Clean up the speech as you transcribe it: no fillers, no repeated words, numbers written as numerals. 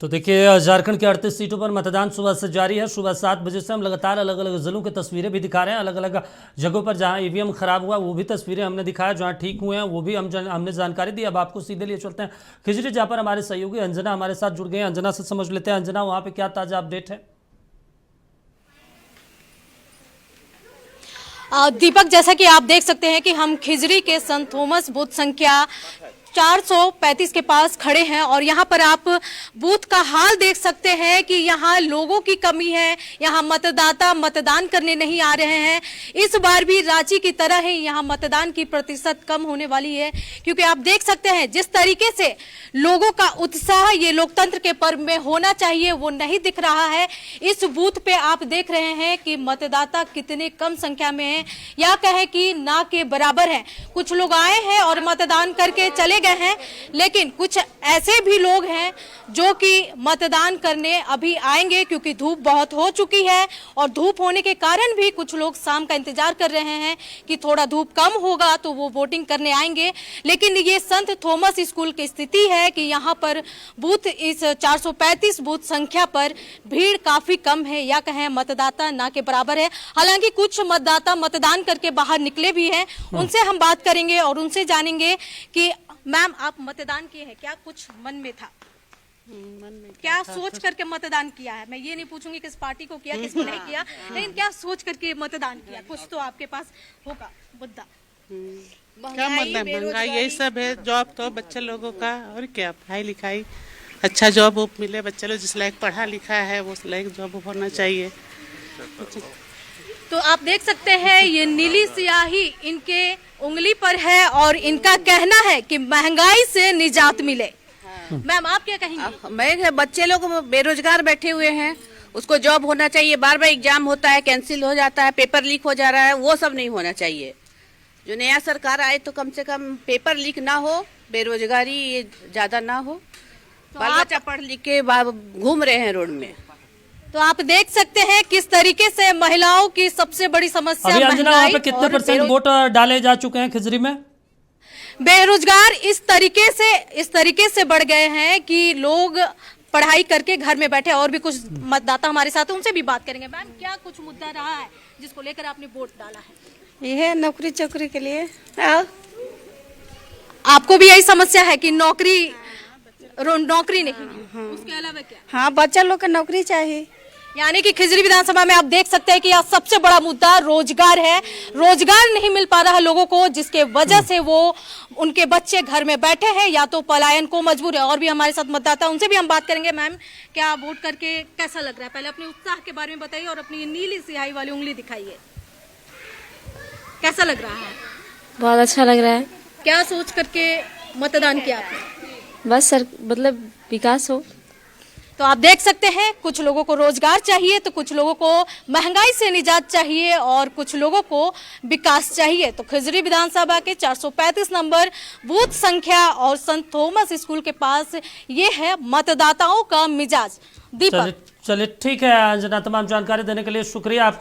तो देखिए, झारखंड की 38 सीटों पर मतदान सुबह से जारी है। सुबह 7 बजे से हम लगातार अलग अलग जिलों की तस्वीरें भी दिखा रहे हैं। अलग अलग जगहों पर जहां ईवीएम खराब हुआ वो भी तस्वीरें हमने दिखाया, जहां ठीक हुए हैं वो भी हमने जानकारी दी। अब आपको सीधे लिए चलते हैं खिजरी, जहां पर हमारे सहयोगी अंजना हमारे साथ जुड़ गए हैं। अंजना से समझ लेते हैं, अंजना वहां पर क्या ताजा अपडेट है? दीपक, जैसा कि आप देख सकते हैं कि हम खिजरी के संत थॉमस बूथ संख्या 435 के पास खड़े हैं और यहाँ पर आप बूथ का हाल देख सकते हैं कि यहाँ लोगों की कमी है। यहाँ मतदाता मतदान करने नहीं आ रहे हैं। इस बार भी रांची की तरह ही यहाँ मतदान की प्रतिशत कम होने वाली है, क्योंकि आप देख सकते हैं जिस तरीके से लोगों का उत्साह ये लोकतंत्र के पर्व में होना चाहिए वो नहीं दिख रहा है। इस बूथ पे आप देख रहे हैं कि मतदाता कितने कम संख्या में है, या कहे कि ना के बराबर है। कुछ लोग आए हैं और मतदान करके चले गए हैं, लेकिन कुछ ऐसे भी लोग हैं जो कि मतदान करने अभी आएंगे, क्योंकि धूप बहुत हो चुकी है और धूप होने के कारण भी कुछ लोग शाम का इंतजार कर रहे हैं कि थोड़ा धूप कम होगा तो वो वोटिंग करने आएंगे। लेकिन ये संत थॉमस स्कूल की स्थिति है कि यहाँ पर बूथ इस 435 बूथ संख्या पर भीड़ काफी कम है, या कहें मतदाता ना के बराबर है। हालांकि कुछ मतदाता मतदान करके बाहर निकले भी हैं, उनसे हम बात करेंगे और उनसे जानेंगे कि मैम, आप मतदान किए हैं, क्या कुछ मन में था? मन में क्या सोच करके मतदान किया है? मैं ये नहीं पूछूंगी किस पार्टी को किया किसको नहीं किया, लेकिन क्या सोच करके मतदान किया? कुछ तो आपके पास होगा मुद्दा। क्या मतलब महंगाई यही सब है। जॉब तो बच्चे लोगों का, और क्या पढ़ाई लिखाई अच्छा जॉब मिले बच्चे लोग, जिस लायक पढ़ा लिखा है वो लायक जॉब होना चाहिए। तो आप देख सकते हैं ये नीली स्याही इनके उंगली पर है और इनका कहना है कि महंगाई से निजात मिले। मैम, आप क्या कहेंगे? मैं बच्चे लोग बेरोजगार बैठे हुए हैं, उसको जॉब होना चाहिए। बार बार एग्जाम होता है, कैंसिल हो जाता है, पेपर लीक हो जा रहा है, वो सब नहीं होना चाहिए। जो नया सरकार आए तो कम से कम पेपर लीक ना हो, बेरोजगारी ये ज्यादा ना हो। बाल बच्चा पढ़ लिख के घूम रहे हैं रोड में। तो आप देख सकते हैं किस तरीके से महिलाओं की सबसे बड़ी समस्या वहाँ पे कितने परसेंट वोट डाले जा चुके हैं खिजरी में? बेरोजगार इस तरीके से बढ़ गए हैं कि लोग पढ़ाई करके घर में बैठे। और भी कुछ मतदाता हमारे साथ हैं, उनसे भी बात करेंगे। मैम, क्या कुछ मुद्दा रहा है जिसको लेकर आपने वोट डाला है? ये है नौकरी चौकरी के लिए। आपको भी यही समस्या है कि नौकरी नहीं? उसके अलावा क्या? हाँ, बच्चा लोग को नौकरी चाहिए। यानी कि खिजरी विधानसभा में आप देख सकते हैं कि यह सबसे बड़ा मुद्दा रोजगार है। रोजगार नहीं मिल पा रहा है लोगों को, जिसके वजह से वो उनके बच्चे घर में बैठे हैं या तो पलायन को मजबूर है। और भी हमारे साथ मतदाता, उनसे भी हम बात करेंगे। मैम, क्या वोट करके कैसा लग रहा है? पहले अपने उत्साह के बारे में बताइए और अपनी नीली स्याही वाली उंगली दिखाइए। कैसा लग रहा है? बहुत अच्छा लग रहा है। क्या सोच करके मतदान किया आपने? बस सर, मतलब विकास हो। तो आप देख सकते हैं कुछ लोगों को रोजगार चाहिए, तो कुछ लोगों को महंगाई से निजात चाहिए और कुछ लोगों को विकास चाहिए। तो खिजरी विधानसभा के 435 नंबर बूथ संख्या और संत थॉमस स्कूल के पास ये है मतदाताओं का मिजाज। दीपक, चलिए ठीक है अंजना, तमाम जानकारी देने के लिए शुक्रिया।